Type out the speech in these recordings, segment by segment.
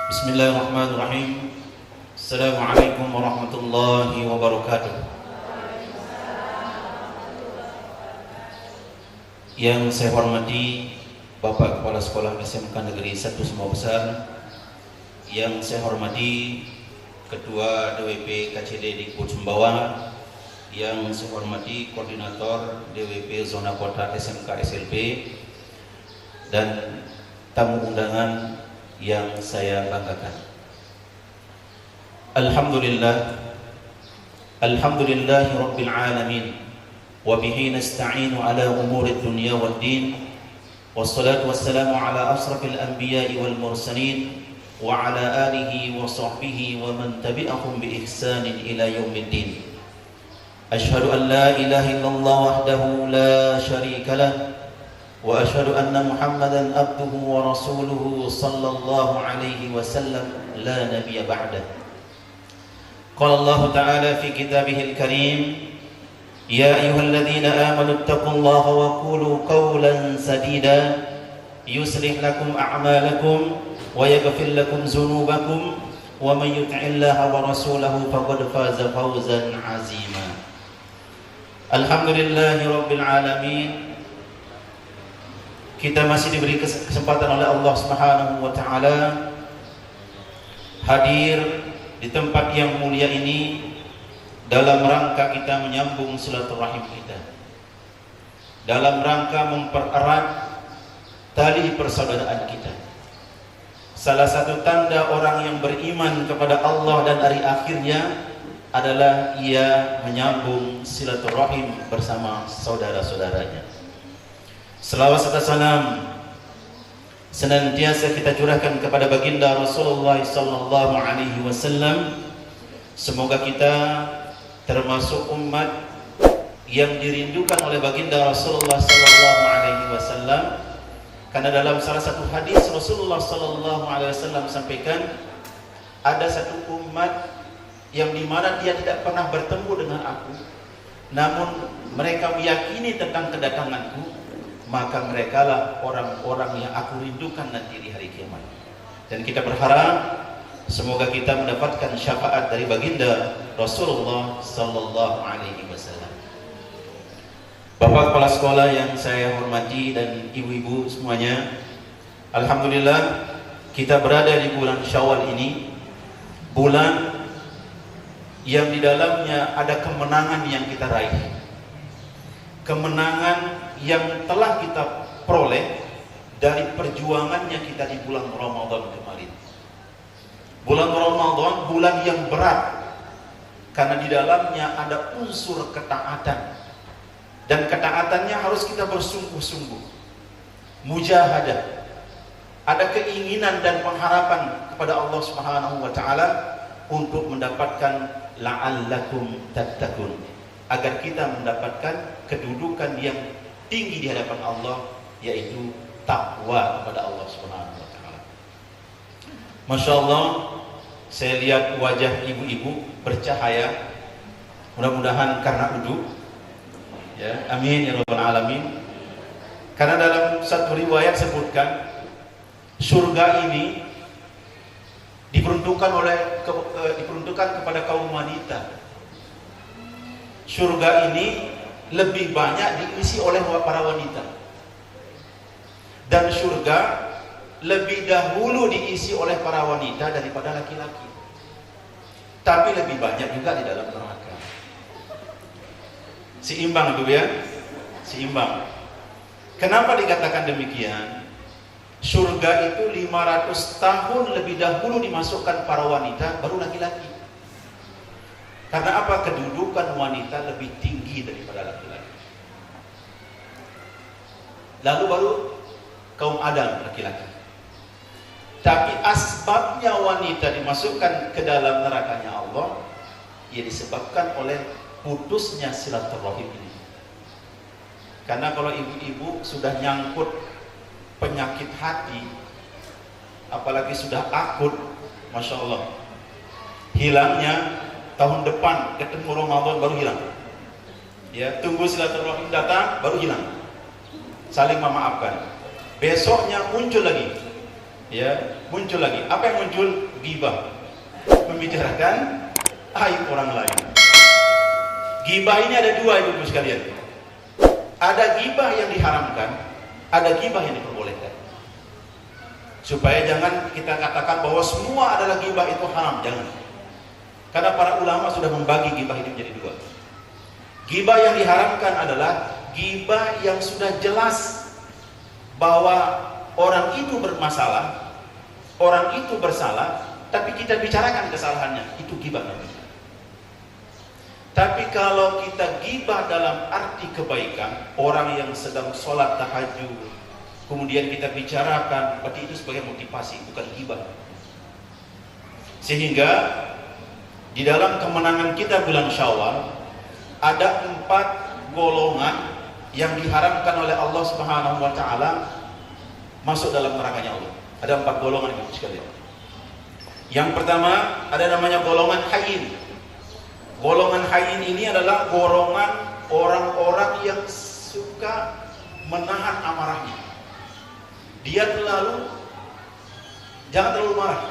Bismillahirrahmanirrahim. Assalamualaikum warahmatullahi wabarakatuh. Yang saya hormati Bapak Kepala Sekolah SMK Negeri 1 Sumbawa Besar, yang saya hormati Ketua DWP KCD Dikbud Sumbawa, yang saya hormati Koordinator DWP Zona Kota SMK SLP, dan tamu undangan yang saya banggakan. Alhamdulillahi Rabbil Alamin, wa bihi nasta'inu ala umurid dunya wad din, wassalatu wassalamu ala asrafil anbiya'i wal mursalin, wa ala alihi wa sahbihi wa man tabi'ahum bi ihsanin ila yaumiddin. Ashhadu an la ilaha illallah wahdahu la syarika lah, wa asyhadu anna Muhammadan abduhu wa rasuluhu sallallahu alaihi wasallam la nabiyya ba'dah. Qala Allah ta'ala fi kitabihil karim, ya ayyuhalladzina amanu taqullaha wa qulu qawlan sadida yuslih lakum a'malakum wa yaghfir lakum dzunubakum wa man yuti'illaha wa rasulahu faqad faza fawzan 'azima. Alhamdulillahi rabbil alamin. Kita masih diberi kesempatan oleh Allah Subhanahu wa taala hadir di tempat yang mulia ini dalam rangka kita menyambung silaturahim kita, dalam rangka mempererat tali persaudaraan kita. Salah satu tanda orang yang beriman kepada Allah dan hari akhirnya adalah ia menyambung silaturahim bersama saudara-saudaranya. Selawat serta salam senantiasa kita curahkan kepada baginda Rasulullah sallallahu alaihi wasallam. Semoga kita termasuk umat yang dirindukan oleh baginda Rasulullah sallallahu alaihi wasallam, karena dalam salah satu hadis Rasulullah sallallahu alaihi wasallam sampaikan, ada satu umat yang dimana dia tidak pernah bertemu dengan aku, namun mereka meyakini tentang kedatanganku, maka merekalah orang-orang yang aku rindukan nanti di hari kiamat. Dan kita berharap semoga kita mendapatkan syafaat dari baginda Rasulullah sallallahu alaihi wasallam. Bapak Kepala Sekolah yang saya hormati dan ibu-ibu semuanya, alhamdulillah kita berada di bulan Syawal ini, bulan yang di dalamnya ada kemenangan yang kita raih, kemenangan yang telah kita peroleh dari perjuangannya kita di bulan Ramadan kemarin. Bulan Ramadan bulan yang berat, karena di dalamnya ada unsur ketaatan, dan ketaatannya harus kita bersungguh-sungguh, mujahadah, ada keinginan dan pengharapan kepada Allah Subhanahu wa taala untuk mendapatkan la'allakum tattaqun, agar kita mendapatkan kedudukan yang tinggi di hadapan Allah, yaitu takwa kepada Allah Subhanahu wa taala. Masya Allah, saya lihat wajah ibu-ibu bercahaya, mudah-mudahan karena wudu ya, amin ya rabbal alamin. Karena dalam satu riwayat sebutkan surga ini diperuntukkan kepada kaum wanita. Surga ini lebih banyak diisi oleh para wanita, dan surga lebih dahulu diisi oleh para wanita daripada laki-laki, tapi lebih banyak juga di dalam neraka. Seimbang itu ya, seimbang. Kenapa dikatakan demikian? Surga itu 500 tahun lebih dahulu dimasukkan para wanita, baru laki-laki. Karena apa? Kedudukan wanita lebih tinggi daripada laki-laki. Lalu baru kaum Adam, laki-laki. Tapi asbabnya wanita dimasukkan ke dalam nerakanya Allah, ia disebabkan oleh putusnya silaturahim ini. Karena kalau ibu-ibu sudah nyangkut penyakit hati, apalagi sudah akut, Masya Allah, hilangnya tahun depan ketemu Ramadan baru hilang. Ya, tunggu silaturahim datang baru hilang. Saling memaafkan. Besoknya muncul lagi. ya muncul lagi. Apa yang muncul? Ghibah, membicarakan aib orang lain. Ghibah ini ada dua, ibu sekalian. Ada ghibah yang diharamkan, ada ghibah yang diperbolehkan. Supaya jangan kita katakan bahwa semua adalah ghibah itu haram, jangan. Karena para ulama sudah membagi ghibah ini menjadi dua. Ghibah yang diharamkan adalah ghibah yang sudah jelas bahwa orang itu bermasalah, orang itu bersalah, tapi kita bicarakan kesalahannya, itu ghibah namanya. Tapi kalau kita ghibah dalam arti kebaikan, orang yang sedang sholat tahajud, kemudian kita bicarakan, berarti itu sebagai motivasi, bukan ghibah. Sehingga di dalam kemenangan kita bulan Syawal ada 4 golongan yang diharamkan oleh Allah Subhanahu wa taala masuk dalam nerakanya Allah. Ada 4 golongan Ibu sekalian. Yang pertama ada namanya golongan hayyin. Golongan hayyin ini adalah golongan orang-orang yang suka menahan amarahnya. Dia jangan terlalu marah,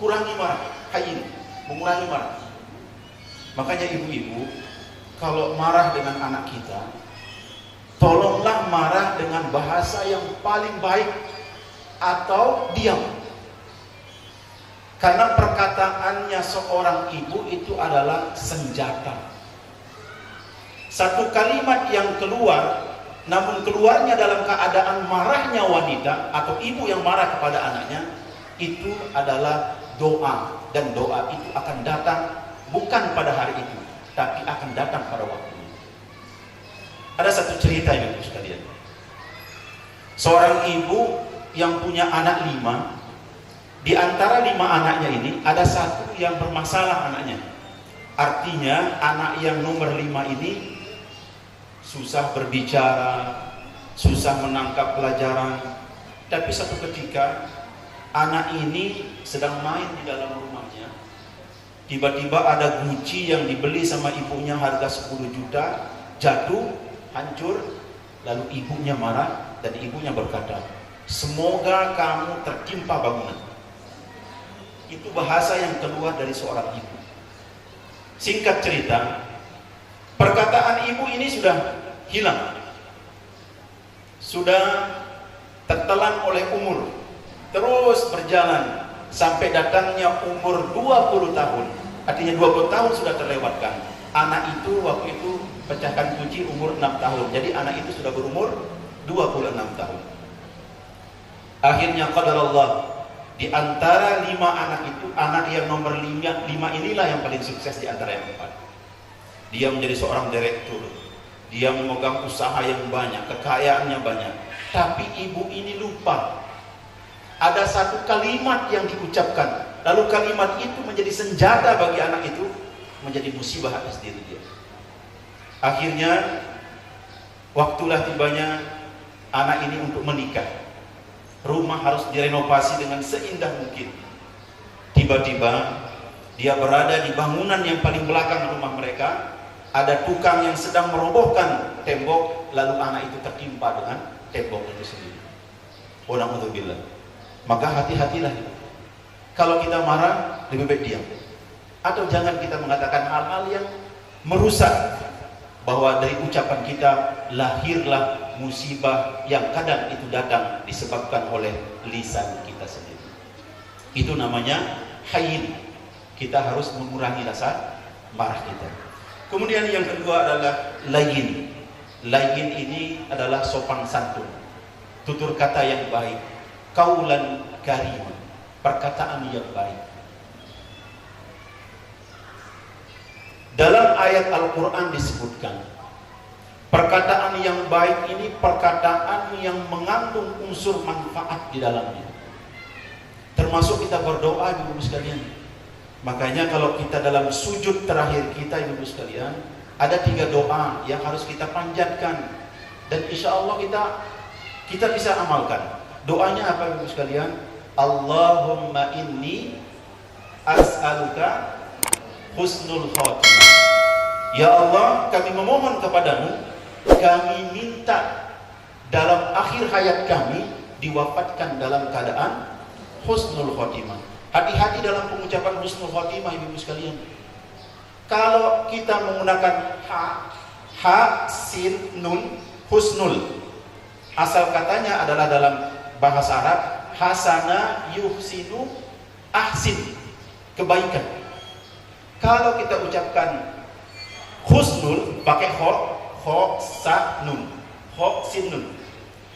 kurangi marah, hayyin, mengurangi marah. Makanya ibu-ibu kalau marah dengan anak kita, tolonglah marah dengan bahasa yang paling baik atau diam. Karena perkataannya seorang ibu itu adalah senjata. Satu kalimat yang keluar, namun keluarnya dalam keadaan marahnya wanita atau ibu yang marah kepada anaknya, itu adalah doa. Dan doa itu akan datang bukan pada hari itu, tapi akan datang pada waktunya. Ada satu cerita ibu sekalian. Seorang ibu yang punya anak 5, di antara 5 anaknya ini ada satu yang bermasalah anaknya. Artinya anak yang nomor 5 ini susah berbicara, susah menangkap pelajaran. Tapi satu ketika anak ini sedang main di dalam rumahnya, tiba-tiba ada guci yang dibeli sama ibunya harga 10 juta jatuh, hancur. Lalu ibunya marah dan ibunya berkata, "Semoga kamu tertimpa bangunan." Itu bahasa yang keluar dari seorang ibu. Singkat cerita, perkataan ibu ini sudah hilang, sudah tertelan oleh umur, terus berjalan sampai datangnya umur 20 tahun. Artinya 20 tahun sudah terlewatkan. Anak itu waktu itu pecahkan kunci umur 6 tahun. Jadi anak itu sudah berumur 26 tahun. Akhirnya qadarullah, di antara 5 anak itu, anak yang nomor 5 inilah yang paling sukses di antara yang 4. Dia menjadi seorang direktur, dia memegang usaha yang banyak, kekayaannya banyak. Tapi ibu ini lupa, ada satu kalimat yang diucapkan, lalu kalimat itu menjadi senjata bagi anak itu, menjadi musibah atas diri dia. Akhirnya waktulah tibanya anak ini untuk menikah. Rumah harus direnovasi dengan seindah mungkin. Tiba-tiba dia berada di bangunan yang paling belakang rumah mereka. Ada tukang yang sedang merobohkan tembok, lalu anak itu tertimpa dengan tembok itu sendiri. Walhamdulillah. Maka hati-hatilah. Kalau kita marah, lebih baik diam. Atau jangan kita mengatakan hal-hal yang merusak, bahwa dari ucapan kita lahirlah musibah yang kadang itu datang disebabkan oleh lisan kita sendiri. Itu namanya hayyin. Kita harus mengurangi rasa marah kita. Kemudian yang kedua adalah layyin. Layyin ini adalah sopan santun, tutur kata yang baik, qaulan karim, perkataan yang baik. Dalam ayat Al-Quran disebutkan, perkataan yang baik ini perkataan yang mengandung unsur manfaat di dalamnya. Termasuk kita berdoa, ibu-ibu sekalian. Makanya kalau kita dalam sujud terakhir kita, ibu-ibu sekalian, ada 3 doa yang harus kita panjatkan. Dan insya Allah kita bisa amalkan. Doanya apa, ibu-ibu sekalian? Allahumma inni as'aluka husnul khotimah. Ya Allah, kami memohon kepadamu, kami minta dalam akhir hayat kami diwafatkan dalam keadaan husnul khotimah. Hati-hati dalam pengucapan husnul khotimah, ibu-ibu sekalian. Kalau kita menggunakan ha, sin, nun, husnul. Asal katanya adalah dalam bahasa Arab hasana yuhsinu ahsin, kebaikan. Kalau kita ucapkan husnul pakai ho, sa, nun, ho, sin, nun,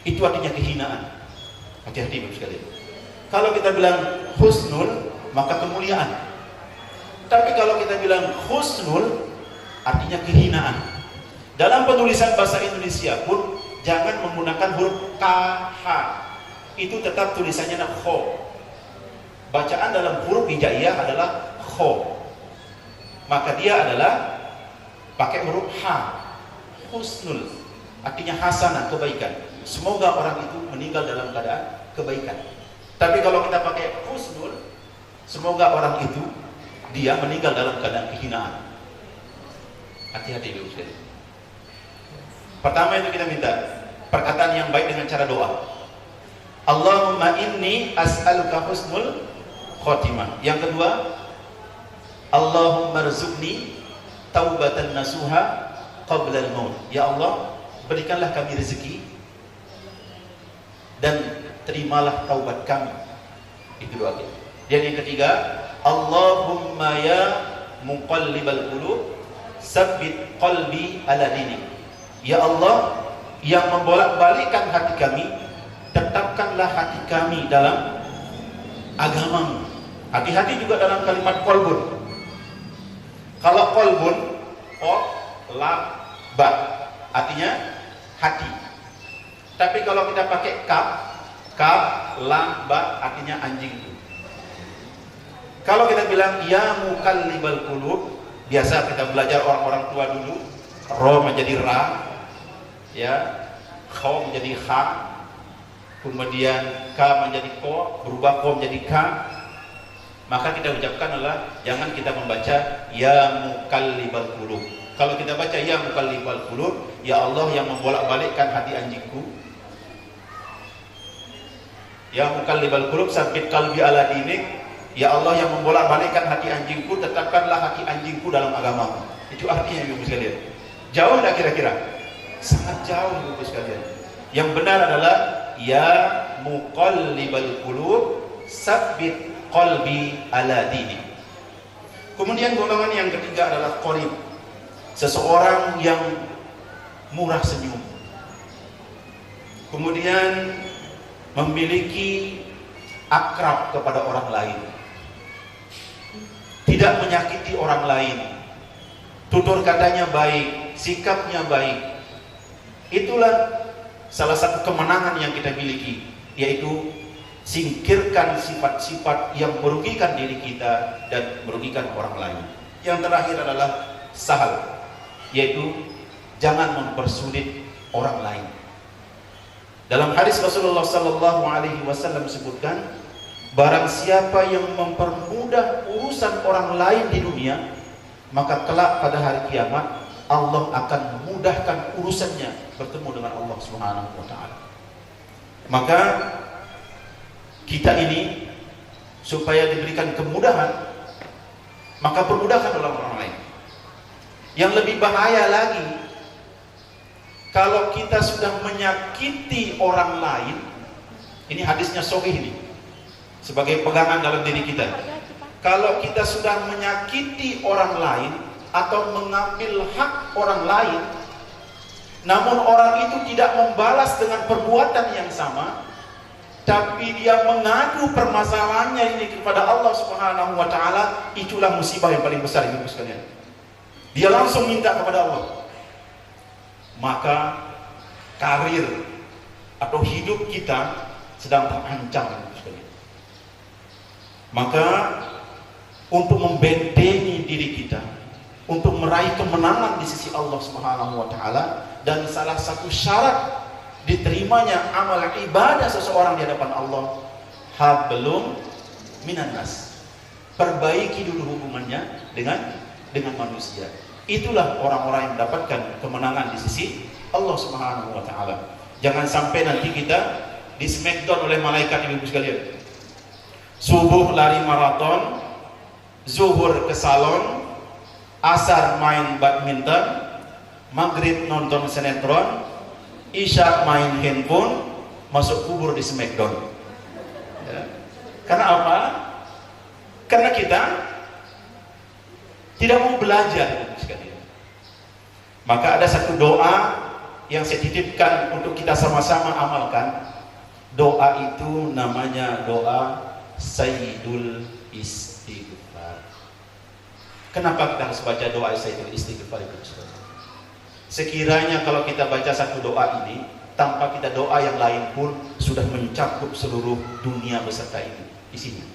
itu artinya kehinaan. Hati-hati ibu sekalian. Kalau kita bilang husnul maka kemuliaan. Tapi kalau kita bilang husnul artinya kehinaan. Dalam penulisan bahasa Indonesia pun jangan menggunakan huruf kh. Itu tetap tulisannya kho. Bacaan dalam huruf hijaiyah adalah kho. Maka dia adalah pakai huruf ha. Husnul artinya hasanah, kebaikan. Semoga orang itu meninggal dalam keadaan kebaikan. Tapi kalau kita pakai husnul, semoga orang itu dia meninggal dalam keadaan kehinaan. Hati-hati ibu sekalian. Pertama itu kita minta perkataan yang baik dengan cara doa. Allahumma inni as'aluka husnul khotimah. Yang kedua, Allahumma rzuqni taubatan nasuha qabla al-maut. Ya Allah, berikanlah kami rezeki dan terimalah taubat kami. Itu doa kita. Dan yang ketiga, Allahumma ya muqallibal qulub sabbit qalbi ala dinik. Ya Allah yang membolak-balikkan hati kami, tetapkanlah hati kami dalam agamamu. Hati-hati juga dalam kalimat qalbun. Kalau qalbun, ba, artinya hati. Tapi kalau kita pakai kaf, lam, ba, artinya anjing. Kalau kita bilang ya muqallibal qulub, biasa kita belajar orang-orang tua dulu, ro menjadi ra, ya, kha menjadi kha, kemudian ka menjadi ko, berubah ko menjadi ka. Maka kita ucapkan adalah jangan kita membaca ya muqallibal qulub. Kalau kita baca ya muqallibal qulub, ya Allah yang membolak-balikkan hati anjingku, ya muqallibal qulub sabbit qalbi ala dinik, ya Allah yang membolak-balikkan hati anjingku, tetapkanlah hati anjingku dalam agamamu. Itu artinya ibu sekalian. Jauh tak kira-kira? Sangat jauh ibu sekalian. Yang benar adalah ya muqallibal qulub sabbit qalbi ala dinik. Kemudian golongan yang ketiga adalah qarib. Seseorang yang murah senyum, kemudian memiliki akrab kepada orang lain, tidak menyakiti orang lain, tutur katanya baik, sikapnya baik. Itulah salah satu kemenangan yang kita miliki, yaitu singkirkan sifat-sifat yang merugikan diri kita dan merugikan orang lain. Yang terakhir adalah sahal, yaitu jangan mempersulit orang lain. Dalam hadis Rasulullah sallallahu alaihi wasallam sebutkan, barang siapa yang mempermudah urusan orang lain di dunia, maka kelak pada hari kiamat Allah akan memudahkan urusannya bertemu dengan Allah Subhanahu wa taala. Maka kita ini supaya diberikan kemudahan, maka permudahkan orang lain. Yang lebih bahaya lagi, kalau kita sudah menyakiti orang lain, ini hadisnya sahih ini, sebagai pegangan dalam diri kita. Kalau kita sudah menyakiti orang lain atau mengambil hak orang lain, namun orang itu tidak membalas dengan perbuatan yang sama, tapi dia mengadu permasalahannya ini kepada Allah Subhanahu wa taala, itulah musibah yang paling besar ibu sekalian. Dia langsung minta kepada Allah. Maka karir atau hidup kita sedang terancam ibu sekalian. Maka untuk membentengi diri kita, untuk meraih kemenangan di sisi Allah Subhanahu wa taala, dan salah satu syarat diterimanya amal ibadah seseorang di hadapan Allah, hablum minan nas. Perbaiki dulu hubungannya dengan manusia. Itulah orang-orang yang mendapatkan kemenangan di sisi Allah Subhanahu wa taala. Jangan sampai nanti kita di smackdown oleh malaikat ibu sekalian. Subuh lari maraton, zuhur ke salon, asar main badminton, maghrib nonton sinetron, isya main handphone, masuk kubur di Smackdown. Ya. Karena apa? Karena kita tidak mau belajar sekali. Maka ada satu doa yang saya titipkan untuk kita sama-sama amalkan. Doa itu namanya doa Sayyidul Istighfar. Kenapa kita harus baca doa Sayyidul Istighfar itu? Sekiranya kalau kita baca satu doa ini, tanpa kita doa yang lain pun sudah mencakup seluruh dunia beserta ini isinya.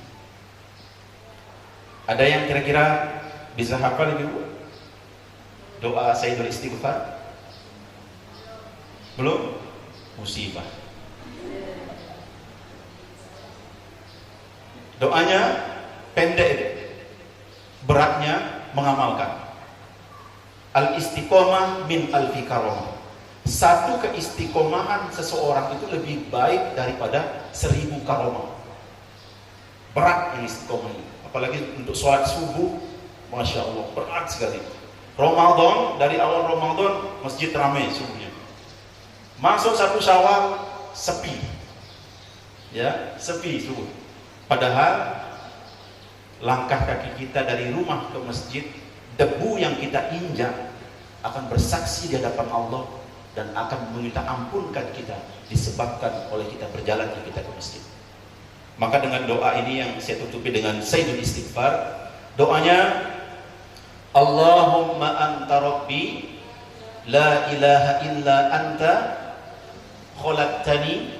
Ada yang kira-kira bisa hafal Ibu? Doa Sayyidul Istighfar? Belum? Musibah. Doanya pendek, beratnya mengamalkan. Al-istiqomah min alfi karamah. Satu keistiqomahan seseorang itu lebih baik daripada 1000 karamah. Berat yang istiqomah ini. Apalagi untuk sholat subuh, Masya Allah, berat sekali. Ramadan, dari awal Ramadan masjid ramai subuhnya. Masuk 1 Syawal sepi. Ya, sepi subuh. Padahal langkah kaki kita dari rumah ke masjid, debu yang kita injak akan bersaksi di hadapan Allah dan akan meminta ampunkan kita disebabkan oleh kita berjalannya kita ke masjid. Maka dengan doa ini yang saya tutupi dengan Sayyidul Istighfar, doanya Allahumma anta rabbi la ilaha illa anta khalaqtani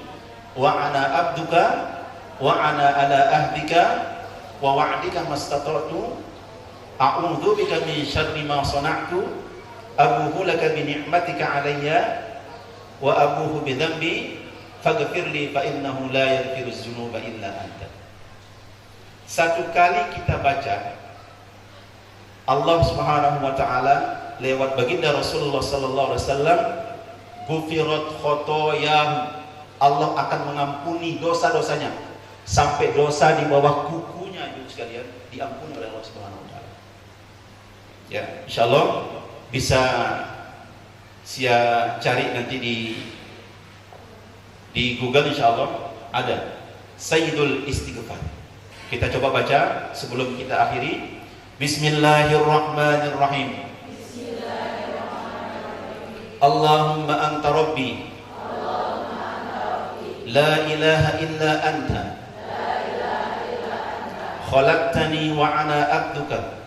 wa ana abduka wa ana ala ahdika wa wa'dika mastata'tu a'udzu bika min syarri ma sana'tu abuhu laka bi ni'matika alayya wa abuhu bi dhanbi faghfirli fa innahu la yaghfiru dzunuba illa anta. Satu kali kita baca, Allah Subhanahu wa taala lewat baginda Rasulullah sallallahu alaihi wasallam, ghufirat khotoyahu, Allah akan mengampuni dosa-dosanya sampai dosa di bawah kukunya itu sekalian diampuni oleh Allah Subhanahu wa taala. Ya, insyaallah bisa saya cari nanti di Google, insyaallah ada Sayyidul Istighfar. Kita coba baca sebelum kita akhiri. Bismillahirrahmanirrahim. Allahumma anta rabbi la ilaha illa anta khalaqtani wa ana abduka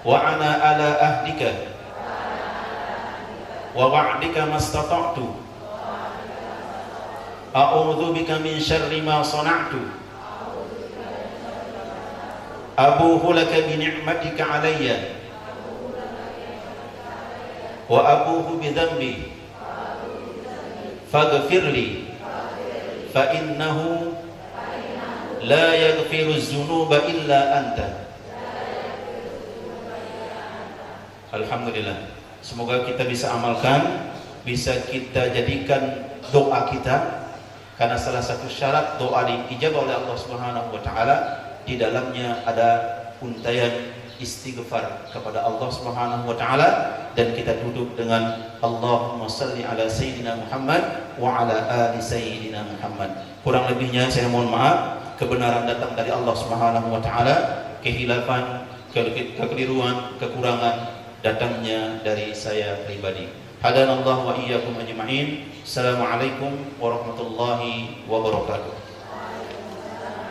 wa ana ala ahdika wa wa'dika mastata'tu a'udzu bika min syarri ma sana'tu abuhu laka bi ni'matika alayya wa abuhu bi dhanbi faghfirli fa innahu la yaghfiru dzunuba illa anta. Alhamdulillah, semoga kita bisa amalkan, bisa kita jadikan doa kita, karena salah satu syarat doa diijabah oleh Allah Subhanahu wa taala, di dalamnya ada untayan istighfar kepada Allah Subhanahu wa taala, dan kita duduk dengan Allahumma shalli ala sayyidina Muhammad wa ala ali sayyidina Muhammad. Kurang lebihnya saya mohon maaf, kebenaran datang dari Allah Subhanahu wa taala, kehilafan, kekeliruan, kekurangan datangnya dari saya pribadi. Hadanallahu wa iyyakum ajma'in. Assalamualaikum warahmatullahi wabarakatuh.